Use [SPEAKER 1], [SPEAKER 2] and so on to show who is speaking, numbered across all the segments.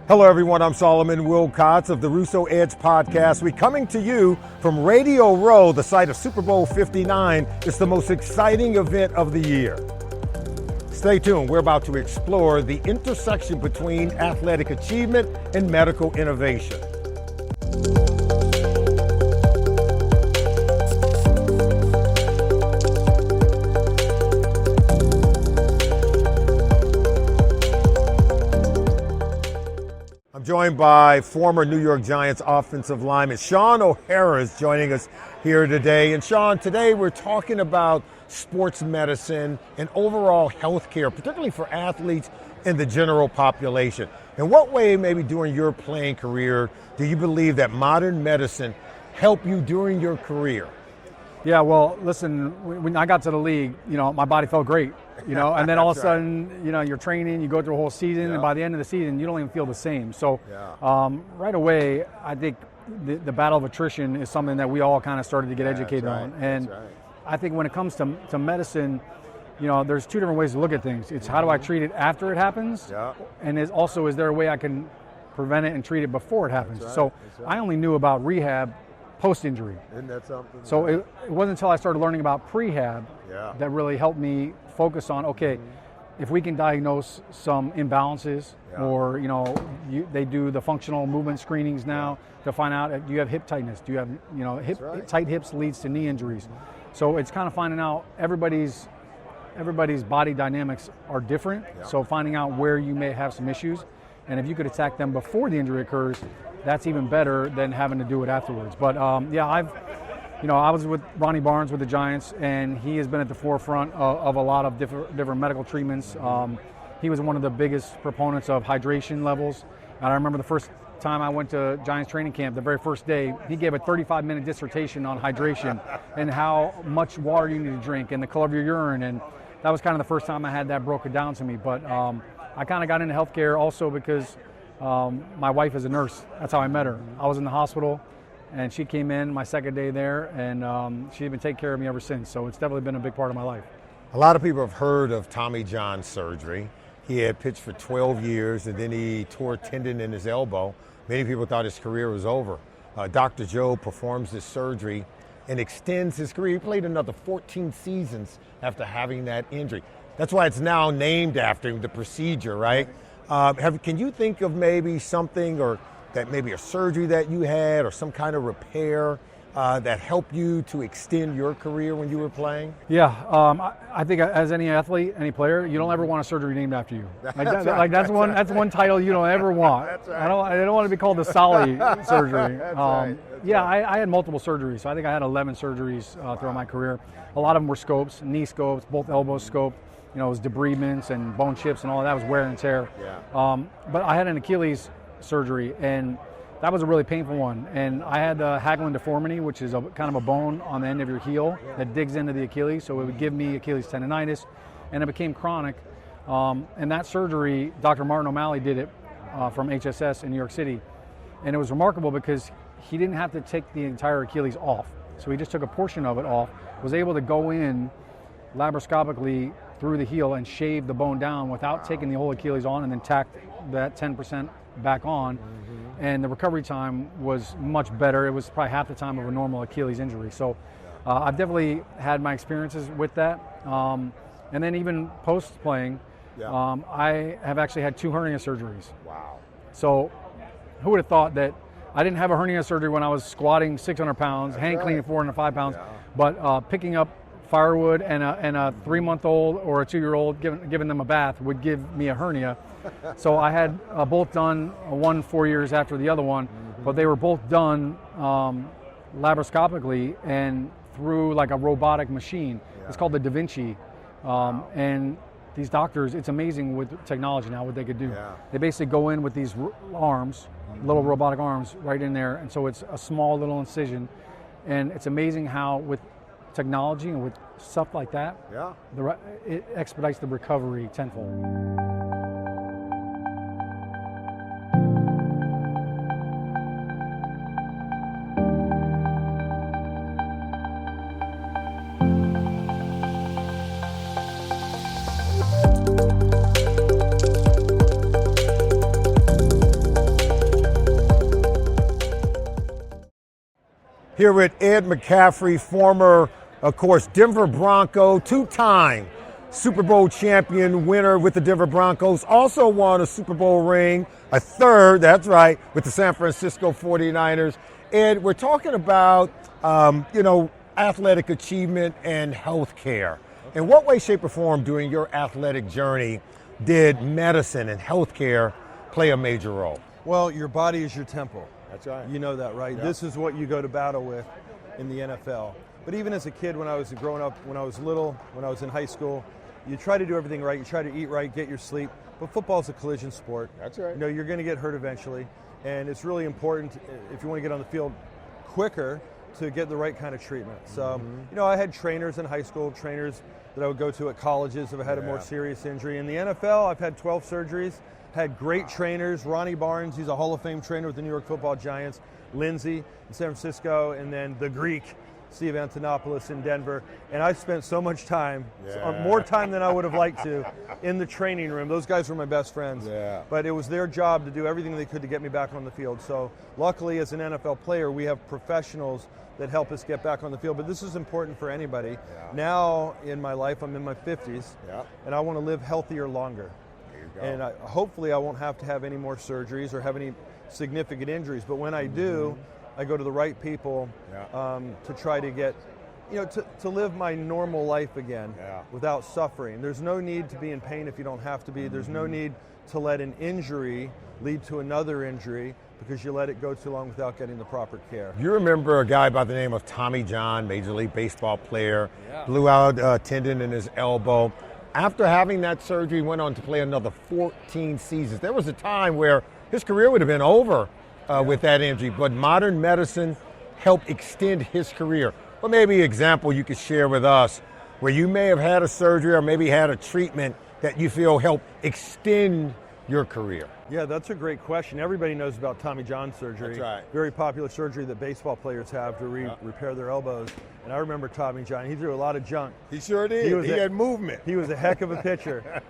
[SPEAKER 1] Hello, everyone. I'm Solomon Wilcots of the Russo Edge podcast. We're coming to you from Radio Row, the site of Super Bowl 59. It's the most exciting event of the year. Stay tuned. We're about to explore the intersection between athletic achievement and medical innovation. I'm joined by former New York Giants offensive lineman Shaun O'Hara is joining us here today. And Shaun, today we're talking about sports medicine and overall health care, particularly for athletes and the general population. In what way, maybe during your playing career, do you believe that modern medicine helped you during your career?
[SPEAKER 2] Yeah, well, listen, when I got to the league, my body felt great, and then all of a sudden, you're training, you go through a whole season, and by the end of the season, you don't even feel the same. So right away, I think the battle of attrition is something that we all kind of started to get educated on. And I think when it comes to medicine, there's two different ways to look at things. It's how do I treat it after it happens, and is there a way I can prevent it and treat it before it happens? I only knew about rehab post-injury.
[SPEAKER 1] Isn't that something?
[SPEAKER 2] So it wasn't until I started learning about prehab that really helped me focus on, okay, if we can diagnose some imbalances or, they do the functional movement screenings now to find out, do you have hip tightness? Do you have, tight hips leads to knee injuries. So it's kind of finding out everybody's body dynamics are different. So finding out where you may have some issues. And if you could attack them before the injury occurs, that's even better than having to do it afterwards. But I was with Ronnie Barnes with the Giants, and he has been at the forefront of a lot of different medical treatments. He was one of the biggest proponents of hydration levels. And I remember the first time I went to Giants training camp, the very first day, he gave a 35-minute dissertation on hydration and how much water you need to drink and the color of your urine. And that was kind of the first time I had that broken down to me. But I kind of got into healthcare also because my wife is a nurse. That's how I met her. I was in the hospital, and she came in my second day there, and she's been taking care of me ever since. So it's definitely been a big part of my life.
[SPEAKER 1] A lot of people have heard of Tommy John surgery. He had pitched for 12 years, and then he tore a tendon in his elbow. Many people thought his career was over. Dr. Joe performs this surgery and extends his career. He played another 14 seasons after having that injury. That's why it's now named after him, the procedure, right? Can you think of maybe something, or that maybe a surgery that you had or some kind of repair that helped you to extend your career when you were playing?
[SPEAKER 2] Yeah, I think as any athlete, any player, you don't ever want a surgery named after you. That's one title you don't ever want. I don't want to be called the Solly surgery. I had multiple surgeries. So I think I had 11 surgeries throughout my career. A lot of them were scopes, knee scopes, both elbows scoped. It was debridements and bone chips and all that was wear and tear. But I had an Achilles surgery, and that was a really painful one. And I had the Haglund deformity, which is kind of a bone on the end of your heel that digs into the Achilles. So it would give me Achilles tendonitis, and it became chronic. And that surgery, Dr. Martin O'Malley did it from HSS in New York City. And it was remarkable because he didn't have to take the entire Achilles off. So he just took a portion of it off, was able to go in laparoscopically through the heel and shave the bone down without taking the whole Achilles on, and then tacked that 10% back on. And the recovery time was much better. It was probably half the time of a normal Achilles injury. So I've definitely had my experiences with that. And then even post-playing, I have actually had 2 hernia surgeries.
[SPEAKER 1] Wow.
[SPEAKER 2] So who would have thought that I didn't have a hernia surgery when I was squatting 600 pounds, hang cleaning 405 pounds, but picking up firewood and a 3-month-old or a 2-year-old giving them a bath would give me a hernia. So I had both done, one 4 years after the other one, but they were both done laparoscopically and through like a robotic machine. It's called the Da Vinci. And these doctors, it's amazing with technology now what they could do. They basically go in with these arms, little robotic arms right in there, and so it's a small little incision. And it's amazing how with technology and with stuff like that, it expedites the recovery tenfold.
[SPEAKER 1] Here with Ed McCaffrey, former, of course, Denver Bronco, two-time Super Bowl champion, winner with the Denver Broncos, also won a Super Bowl ring, a third, that's right, with the San Francisco 49ers. Ed, we're talking about, athletic achievement and health care. In what way, shape, or form during your athletic journey did medicine and health care play a major role?
[SPEAKER 3] Well, your body is your temple.
[SPEAKER 1] That's right.
[SPEAKER 3] You know that, right? Yep. This is what you go to battle with in the NFL. But even as a kid, when I was growing up, when I was little, when I was in high school, you try to do everything right. You try to eat right, get your sleep. But football's a collision sport.
[SPEAKER 1] That's right.
[SPEAKER 3] You know, you're going to get hurt eventually. And it's really important, if you want to get on the field quicker, to get the right kind of treatment. So, I had trainers in high school, trainers that I would go to at colleges if I had a more serious injury. In the NFL, I've had 12 surgeries. Had great trainers, Ronnie Barnes, he's a Hall of Fame trainer with the New York Football Giants, Lindsay in San Francisco, and then the Greek, Steve Antonopoulos in Denver. And I spent so much time, more time than I would have liked to, in the training room. Those guys were my best friends. Yeah. But it was their job to do everything they could to get me back on the field. So luckily, as an NFL player, we have professionals that help us get back on the field. But this is important for anybody. Yeah. Now, in my life, I'm in my 50s, and I want to live healthier longer. And hopefully I won't have to have any more surgeries or have any significant injuries. But when I do, I go to the right people to try to get, to live my normal life again without suffering. There's no need to be in pain if you don't have to be. There's no need to let an injury lead to another injury because you let it go too long without getting the proper care.
[SPEAKER 1] You remember a guy by the name of Tommy John, Major League Baseball player, blew out a tendon in his elbow. After having that surgery, he went on to play another 14 seasons. There was a time where his career would have been over with that injury, but modern medicine helped extend his career. What maybe an example you could share with us where you may have had a surgery or maybe had a treatment that you feel helped extend your career?
[SPEAKER 3] Yeah, that's a great question. Everybody knows about Tommy John surgery.
[SPEAKER 1] That's right.
[SPEAKER 3] Very popular surgery that baseball players have to repair their elbows. And I remember Tommy John. He threw a lot of junk.
[SPEAKER 1] He sure did. He had movement.
[SPEAKER 3] He was a heck of a pitcher.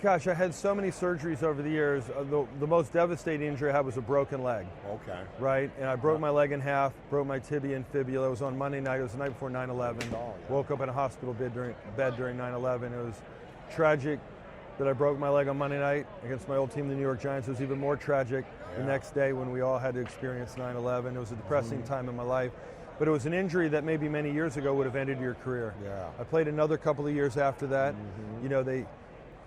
[SPEAKER 3] Gosh, I had so many surgeries over the years. The most devastating injury I had was a broken leg. Okay. Right? And I broke my leg in half, broke my tibia and fibula. It was on Monday night. It was the night before 9/11. Woke up in a hospital bed during 9/11. It was tragic that I broke my leg on Monday night against my old team, the New York Giants. It was even more tragic the next day when we all had to experience 9/11. It was a depressing time in my life. But it was an injury that maybe many years ago would have ended your career. Yeah. I played another couple of years after that. They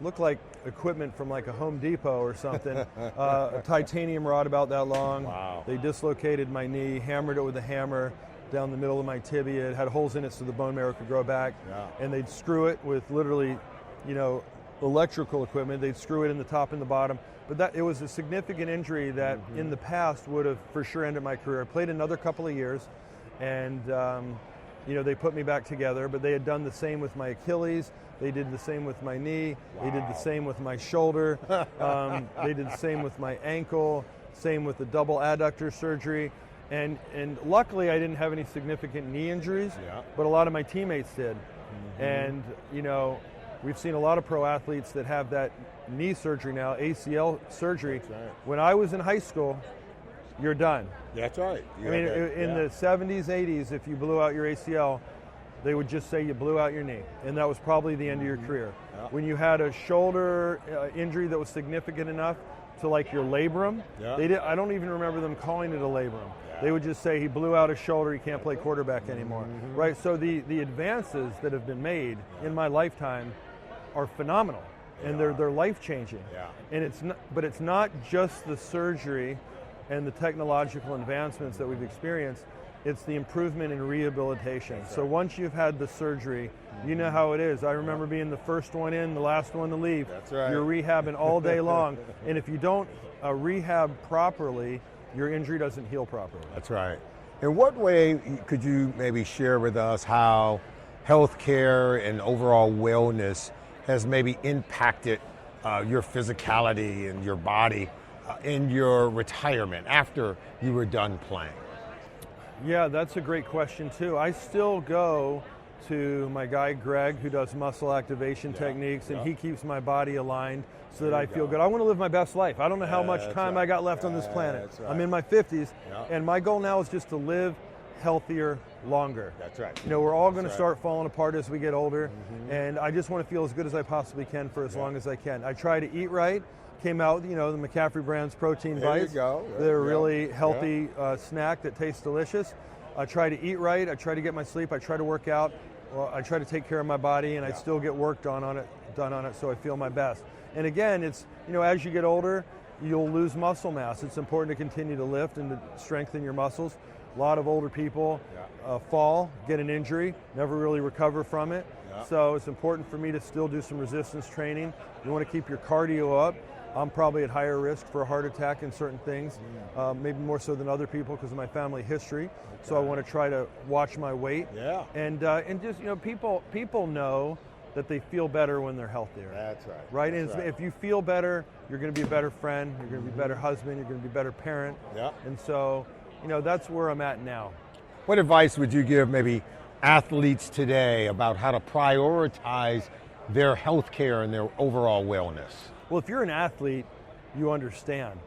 [SPEAKER 3] looked like equipment from like a Home Depot or something. A titanium rod about that long. Wow. They dislocated my knee, hammered it with a hammer down the middle of my tibia. It had holes in it so the bone marrow could grow back. Yeah. And they'd screw it with literally, electrical equipment. They'd screw it in the top and the bottom. But it was a significant injury that in the past would have for sure ended my career. I played another couple of years, and they put me back together, but they had done the same with my Achilles. They did the same with my knee. Wow. They did the same with my shoulder. They did the same with my ankle, same with the double adductor surgery. And luckily I didn't have any significant knee injuries, but a lot of my teammates did. And, we've seen a lot of pro athletes that have that knee surgery now, ACL surgery. That's right. When I was in high school, you're done.
[SPEAKER 1] That's right.
[SPEAKER 3] In the 70s, 80s, if you blew out your ACL, they would just say you blew out your knee, and that was probably the end of your career. Yeah. When you had a shoulder injury that was significant enough to like your labrum, I don't even remember them calling it a labrum. Yeah. They would just say he blew out his shoulder, he can't play quarterback anymore. Right? So the advances that have been made in my lifetime are phenomenal, and they're life-changing. Yeah. And it's not just the surgery and the technological advancements that we've experienced. It's the improvement in rehabilitation. Right. So once you've had the surgery, you know how it is. I remember being the first one in, the last one to leave.
[SPEAKER 1] That's right.
[SPEAKER 3] You're rehabbing all day long. And if you don't rehab properly, your injury doesn't heal properly.
[SPEAKER 1] That's right. In what way could you maybe share with us how healthcare and overall wellness has maybe impacted your physicality and your body in your retirement after you were done playing?
[SPEAKER 3] Yeah, that's a great question too. I still go to my guy Greg, who does muscle activation techniques, and he keeps my body aligned so that I feel good. I want to live my best life. I don't know how much time I got left on this planet. I'm in my 50s, and my goal now is just to live healthier longer.
[SPEAKER 1] That's right.
[SPEAKER 3] You know, we're all going to start falling apart as we get older, and I just want to feel as good as I possibly can for as long as I can. I try to eat right. Came out, you know, the McCaffrey brand's protein bites. They're a really healthy snack that tastes delicious. I try to eat right. I try to get my sleep. I try to work out. Well, I try to take care of my body, and I still get work done on it, so I feel my best. And again, it's, you know, as you get older, you'll lose muscle mass. It's important to continue to lift and to strengthen your muscles. A lot of older people fall, get an injury, never really recover from it. So it's important for me to still do some resistance training. You want to keep your cardio up. I'm probably at higher risk for a heart attack in certain things, maybe more so than other people because of my family history. So I want to try to watch my weight. And just, you know, people know that they feel better when they're healthier.
[SPEAKER 1] That's right.
[SPEAKER 3] Right? And if you feel better, you're going to be a better friend, you're going to be a better husband, you're going to be a better parent. And so, you know, that's where I'm at now.
[SPEAKER 1] What advice would you give maybe athletes today about how to prioritize their health care and their overall wellness?
[SPEAKER 3] Well, if you're an athlete, you understand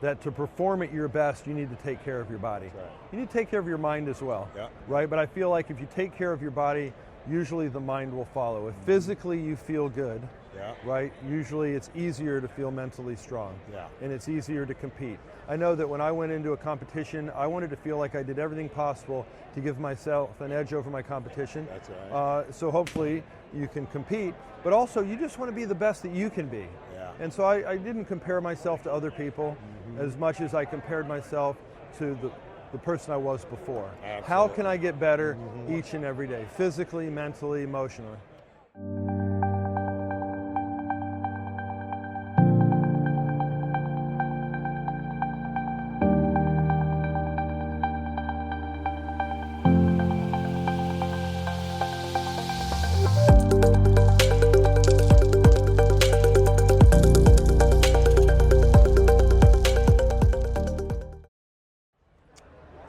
[SPEAKER 3] that to perform at your best, you need to take care of your body. You need to take care of your mind as well, right? But I feel like if you take care of your body, usually the mind will follow. If physically you feel good, right, usually it's easier to feel mentally strong, and it's easier to compete. I know that when I went into a competition, I wanted to feel like I did everything possible to give myself an edge over my competition.
[SPEAKER 1] That's right.
[SPEAKER 3] So hopefully you can compete, but also you just want to be the best that you can be. And so I didn't compare myself to other people as much as I compared myself to the person I was before.
[SPEAKER 1] Absolutely.
[SPEAKER 3] How can I get better each and every day, physically, mentally, emotionally?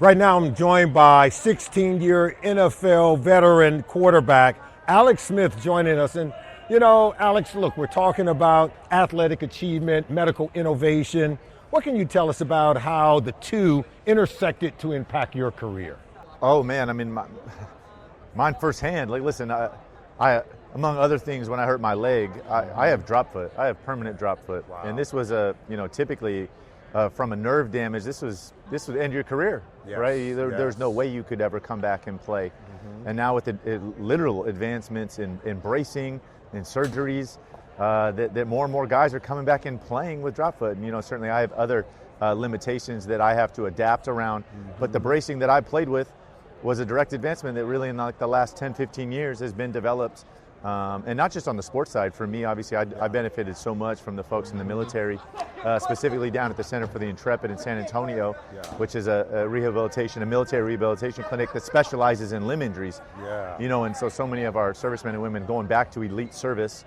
[SPEAKER 1] Right now I'm joined by 16-year NFL veteran quarterback Alex Smith joining us. And, you know, Alex, look, we're talking about athletic achievement, medical innovation. What can you tell us about how the two intersected to impact your career?
[SPEAKER 4] Oh, man, I mean, mine firsthand. Like, listen, I among other things, when I hurt my leg, I have drop foot. I have permanent drop foot.
[SPEAKER 1] Wow.
[SPEAKER 4] And this was typically from a nerve damage, this would end your career, right? There's no way you could ever come back and play. And now with the literal advancements in bracing and surgeries, that more and more guys are coming back and playing with drop foot. And, you know, certainly I have other limitations that I have to adapt around. But the bracing that I played with was a direct advancement that really in like the last 10, 15 years has been developed. And not just on the sports side. For me, obviously, I benefited so much from the folks in the military, specifically down at the Center for the Intrepid in San Antonio, which is a military rehabilitation clinic that specializes in limb injuries. You know, and so many of our servicemen and women going back to elite service,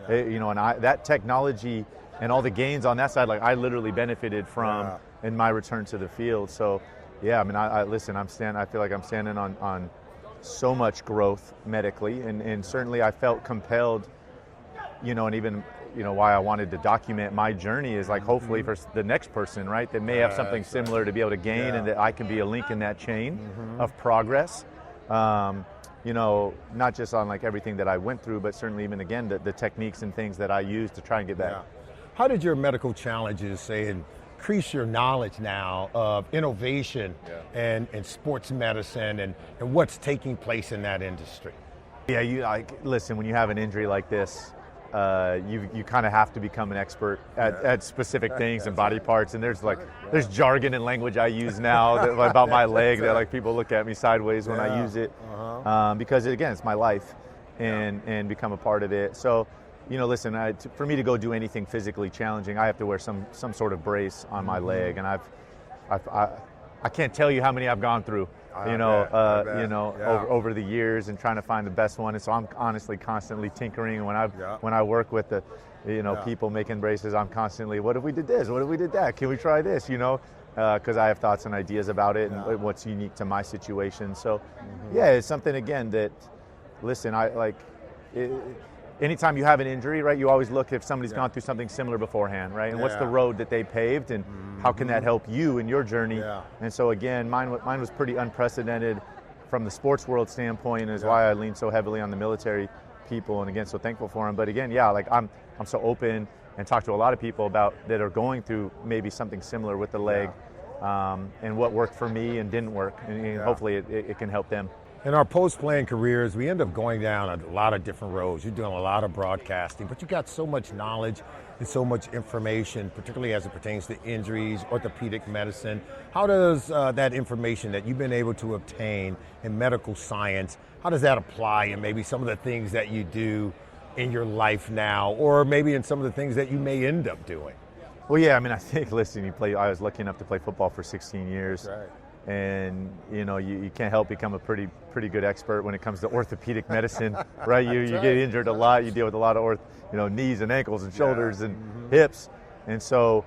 [SPEAKER 4] you know, and that technology and all the gains on that side, like I literally benefited from in my return to the field. So, yeah, I mean, I feel like I'm standing on so much growth medically, and certainly I felt compelled, you know, and even, you know, why I wanted to document my journey is like hopefully for the next person, right, that may have something similar to be able to gain, and that I can be a link in that chain of progress, you know, not just on like everything that I went through, but certainly even again the techniques and things that I use to try and get back.
[SPEAKER 1] How did your medical challenges, say, increase your knowledge now of innovation and sports medicine and what's taking place in that industry?
[SPEAKER 4] Yeah, listen, when you have an injury like this, you kind of have to become an expert at specific things and body parts. And there's jargon and language I use now about my leg that like people look at me sideways when I use it, because again, it's my life and become a part of it. So, you know, listen, for me to go do anything physically challenging, I have to wear some sort of brace on my leg, and I can't tell you how many I've gone through, over the years and trying to find the best one. And so I'm honestly constantly tinkering. And when I work with the, people making braces, I'm constantly, what if we did this? What if we did that? Can we try this? You know, because I have thoughts and ideas about it and what's unique to my situation. So, yeah, it's something again that listen, anytime you have an injury, right, you always look if somebody's gone through something similar beforehand, right? And what's the road that they paved, and how can that help you in your journey? And so again, mine was pretty unprecedented from the sports world standpoint, and is why I lean so heavily on the military people, and again, so thankful for them. But again, like I'm so open and talk to a lot of people about that are going through maybe something similar with the leg, and what worked for me and didn't work, and hopefully it can help them.
[SPEAKER 1] In our post-playing careers, we end up going down a lot of different roads. You're doing a lot of broadcasting, but you got so much knowledge and so much information, particularly as it pertains to injuries, orthopedic medicine. How does that information that you've been able to obtain in medical science, how does that apply in maybe some of the things that you do in your life now, or maybe in some of the things that you may end up doing?
[SPEAKER 4] Well, yeah, I mean, I think, listen, I was lucky enough to play football for 16 years.
[SPEAKER 1] Right.
[SPEAKER 4] And you can't help become a pretty good expert when it comes to orthopedic medicine, right? You get injured a lot. You deal with a lot of knees and ankles and shoulders and hips, and so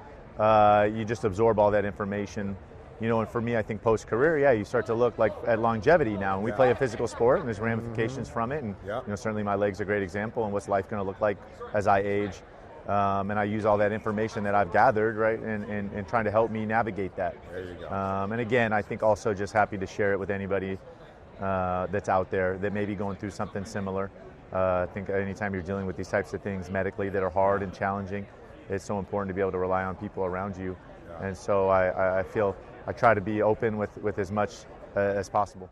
[SPEAKER 4] you just absorb all that information. And for me, I think post career, you start to look at longevity now. And we play a physical sport, and there's ramifications from it. And certainly my leg's a great example, and what's life going to look like as I age. And I use all that information that I've gathered, right, and trying to help me navigate that.
[SPEAKER 1] There you go.
[SPEAKER 4] And again, I think also just happy to share it with anybody that's out there that may be going through something similar. I think anytime you're dealing with these types of things medically that are hard and challenging, it's so important to be able to rely on people around you. And so I feel I try to be open with as much as possible.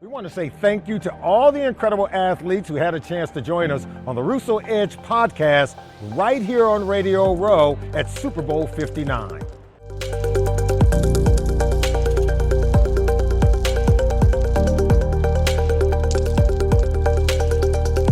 [SPEAKER 1] We want to say thank you to all the incredible athletes who had a chance to join us on the Russo Edge podcast right here on Radio Row at Super Bowl 59.